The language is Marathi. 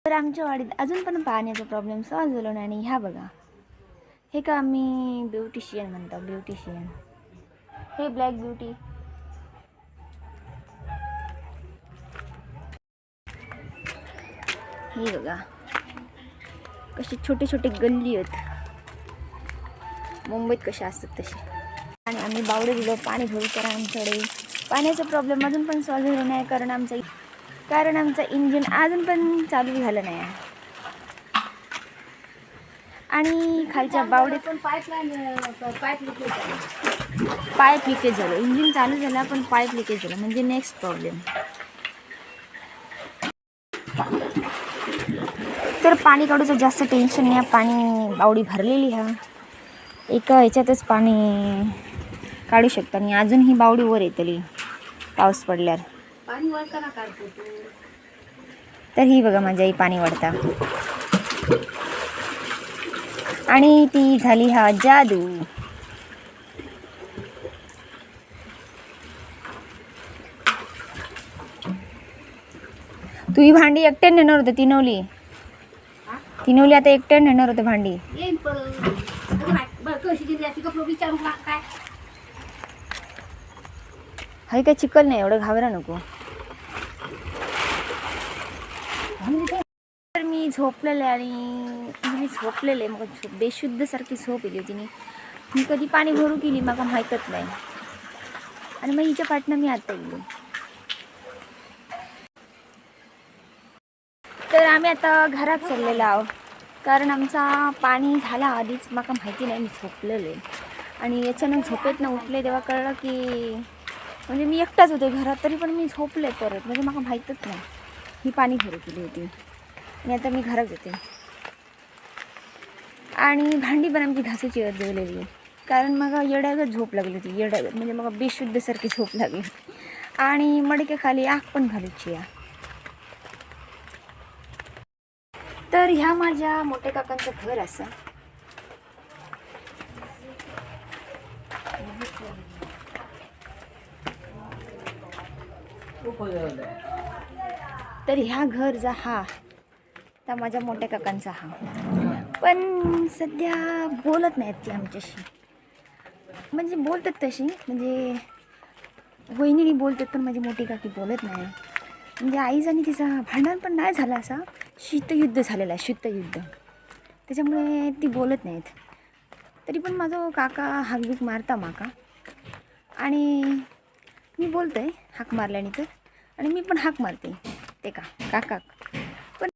तर आमच्या वाडीत अजून पण पाण्याचा प्रॉब्लेम सॉल्व्ह झालो नाही. आणि ह्या बघा, हे का आम्ही ब्युटिशियन म्हणतो, ब्युटिशियन. हे ब्लॅक ब्युटी. हे बघा कसे छोटे छोटे गल्ली आहेत, मुंबईत कसे असतात तसे. आणि आम्ही बावडे दिलो पाणी भरू, तर आमच्याकडे पाण्याचा प्रॉब्लेम अजून पण सॉल्व्ह झाला नाही. कारण आमचं इंजिन अजून पण चालू झालं नाही. आणि खालच्या बावडीत पाईप लिकेज झालं. इंजिन चालू झालं पण पाईप लिकेज झालं, म्हणजे नेक्स्ट प्रॉब्लेम. तर पाणी काढूचं जास्त टेन्शन नाही. पाणी बावडी भरलेली हा, एका ह्याच्यातच पाणी काढू शकता. आणि अजून ही बावडी वर येतली पाऊस पडल्यावर. पाणी वळताना काढतो तू. तर ही बघा माझी आई पाणी वळता. आणि ती झाली हा जादू. तू ही भांडी एकट्याने नेणार होतं, तिनवली आता एकट्याने नेणार होतं भांडी. येईन कशी विचारू काय. हाय काय चिकल नाही, एवढं घाबरा नको. तर मी झोपलेले आणि मी झोपलेले, मग बेशुद्ध सारखी झोप येली होती. मी कधी पाणी भरू केली मला माहीतच नाही. आणि मग हिच्या पाटनं मी आता गेली. तर आम्ही आता घरात चाललेलो आहोत, कारण आमचा पाणी झाला आधीच. मला माहिती नाही, मी झोपलेले. आणि अचानक झोपेत ना उठले तेव्हा कळलं की, म्हणजे मी एकटाच होते घरात, तरी पण मी झोपले परत. म्हणजे मला माहीतच नाही मी पाणी भरू केली होती. आणि आता मी घरात येते. आणि भांडी पण आमची घासाची जेवलेली, कारण मग येड्यागत झोप लागली होती. येड्यागत म्हणजे मग बेशुद्धसारखी झोप लागली. आणि मडक्याखाली आग पण घालूची या. तर ह्या माझ्या मोठ्या काकांचं घर असं. तर ह्या घर जा हा तर माझ्या मोठ्या काकांचा हा. पण सध्या बोलत नाहीत ती आमच्याशी. म्हणजे बोलतात तशी, म्हणजे वहिनीनी बोलतात, पण माझी मोठी काकी बोलत नाही. म्हणजे आईच आणि तिचा भांडण पण नाही झालं, असा शीतयुद्ध झालेला आहे, शीतयुद्ध. त्याच्यामुळे ती बोलत नाहीत. तरी पण माझं काका हाकबीक मारता माका. आणि मी बोलते हाक मारल्याने तर, आणि मी पण हाक मारते ते काकाक.